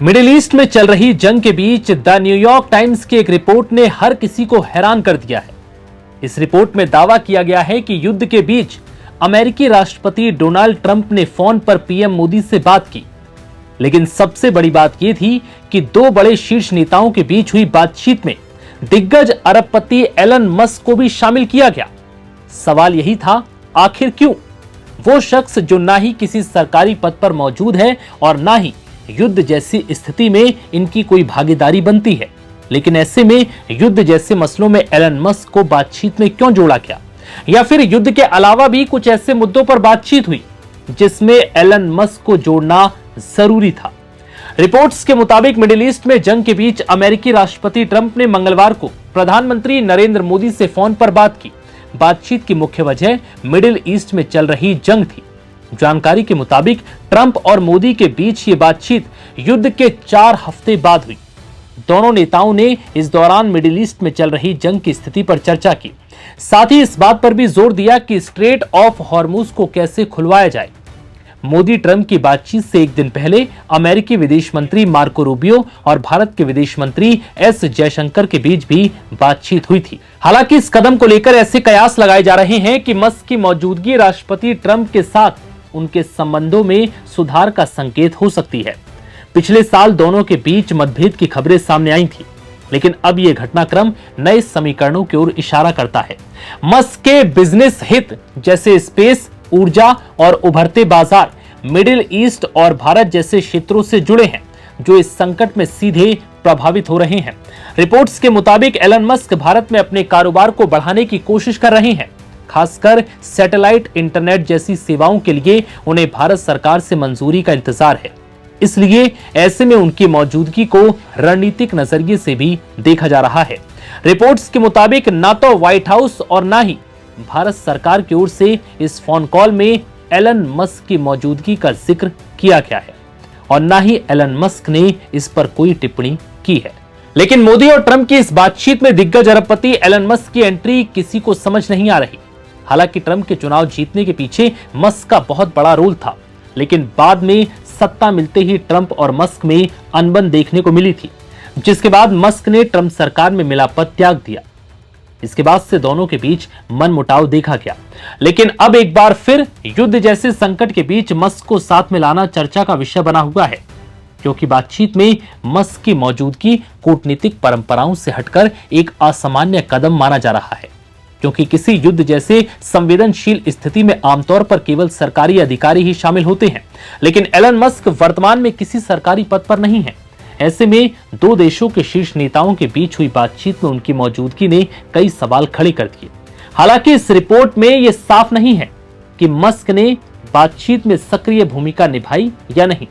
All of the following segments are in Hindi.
मिडिल ईस्ट में चल रही जंग के बीच द न्यूयॉर्क टाइम्स की एक रिपोर्ट ने हर किसी को हैरान कर दिया है। इस रिपोर्ट में दावा किया गया है कि युद्ध के बीच अमेरिकी राष्ट्रपति डोनाल्ड ट्रंप ने फोन पर पीएम मोदी से बात की, लेकिन सबसे बड़ी बात यह थी कि दो बड़े शीर्ष नेताओं के बीच हुई बातचीत में दिग्गज अरबपति एलन मस्क को भी शामिल किया गया। सवाल यही था, आखिर क्यों? वो शख्स जो ना ही किसी सरकारी पद पर मौजूद है और ना ही युद्ध जैसी स्थिति में इनकी कोई भागीदारी बनती है, लेकिन ऐसे में युद्ध जैसे मसलों में एलन मस्क को बातचीत में क्यों जोड़ा गया? या फिर युद्ध के अलावा भी कुछ ऐसे मुद्दों पर बातचीत हुई जिसमें एलन मस्क को जोड़ना जरूरी था? रिपोर्ट्स के मुताबिक मिडिल ईस्ट में जंग के बीच अमेरिकी राष्ट्रपति ट्रंप ने मंगलवार को प्रधानमंत्री नरेंद्र मोदी से फोन पर बात की। बातचीत की मुख्य वजह मिडिल ईस्ट में चल रही जंग थी। जानकारी के मुताबिक ट्रंप और मोदी के बीच ये बातचीत युद्ध के 4 हफ्ते बाद हुई। दोनों नेताओं ने इस दौरान मिडिल ईस्ट में चल रही जंग की स्थिति पर चर्चा की, साथ ही इस बात पर भी जोर दिया कि स्ट्रेट ऑफ हॉर्मुज को कैसे खुलवाया जाए। मोदी ट्रंप की बातचीत से एक दिन पहले अमेरिकी विदेश मंत्री मार्को रूबियो और भारत के विदेश मंत्री एस जयशंकर के बीच भी बातचीत हुई थी। हालांकि इस कदम को लेकर ऐसे कयास लगाए जा रहे हैं कि मस्क की मौजूदगी राष्ट्रपति ट्रंप के साथ उनके संबंधों में सुधार का संकेत हो सकती है। पिछले साल दोनों के बीच मतभेद की खबरें सामने आई थी, लेकिन अब यह घटनाक्रम नए समीकरणों की ओर इशारा करता है। मस्क के बिजनेस हित जैसे स्पेस, ऊर्जा और उभरते बाजार मिडिल ईस्ट और भारत जैसे क्षेत्रों से जुड़े हैं, जो इस संकट में सीधे प्रभावित हो रहे हैं। रिपोर्ट्स के मुताबिक एलन मस्क भारत में अपने कारोबार को बढ़ाने की कोशिश कर रहे हैं। खासकर सैटेलाइट इंटरनेट जैसी सेवाओं के लिए उन्हें भारत सरकार से मंजूरी का इंतजार है। इसलिए ऐसे में उनकी मौजूदगी को रणनीतिक नजरिए से भी देखा जा रहा है। रिपोर्ट्स के मुताबिक ना तो व्हाइट हाउस और ना ही भारत सरकार की ओर से इस फोन कॉल में एलन मस्क की मौजूदगी का जिक्र किया गया है और ना ही एलन मस्क ने इस पर कोई टिप्पणी की है। लेकिन मोदी और ट्रंप की इस बातचीत में दिग्गज अरबपति एलन मस्क की एंट्री किसी को समझ नहीं आ रही। हालांकि ट्रंप के चुनाव जीतने के पीछे मस्क का बहुत बड़ा रोल था, लेकिन बाद में सत्ता मिलते ही ट्रंप और मस्क में अनबन देखने को मिली थी, जिसके बाद मस्क ने ट्रंप सरकार में मिला पद त्याग दिया। इसके बाद से दोनों के बीच मनमुटाव देखा गया, लेकिन अब एक बार फिर युद्ध जैसे संकट के बीच मस्क को साथ में लाना चर्चा का विषय बना हुआ है, क्योंकि बातचीत में मस्क की मौजूदगी कूटनीतिक परंपराओं से हटकर एक असामान्य कदम माना जा रहा है। क्योंकि किसी युद्ध जैसे संवेदनशील स्थिति में आमतौर पर केवल सरकारी अधिकारी ही शामिल होते हैं, लेकिन एलन मस्क वर्तमान में किसी सरकारी पद पर नहीं है। ऐसे में दो देशों के शीर्ष नेताओं के बीच हुई बातचीत में उनकी मौजूदगी ने कई सवाल खड़े कर दिए। हालांकि इस रिपोर्ट में यह साफ नहीं है कि मस्क ने बातचीत में सक्रिय भूमिका निभाई या नहीं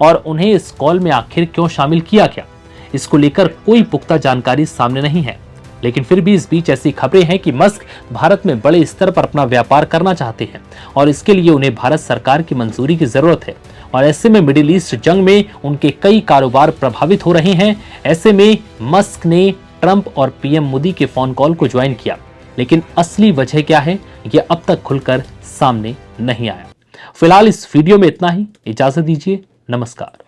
और उन्हें इस कॉल में आखिर क्यों शामिल किया गया, इसको लेकर कोई पुख्ता जानकारी सामने नहीं है। लेकिन फिर भी इस बीच ऐसी खबरें हैं कि मस्क भारत में बड़े स्तर पर अपना व्यापार करना चाहते हैं और इसके लिए उन्हें भारत सरकार की मंजूरी की जरूरत है। और ऐसे में मिडिल ईस्ट जंग में उनके कई कारोबार प्रभावित हो रहे हैं। ऐसे में मस्क ने ट्रंप और पीएम मोदी के फोन कॉल को ज्वाइन किया, लेकिन असली वजह क्या है यह अब तक खुलकर सामने नहीं आया। फिलहाल इस वीडियो में इतना ही। इजाजत दीजिए, नमस्कार।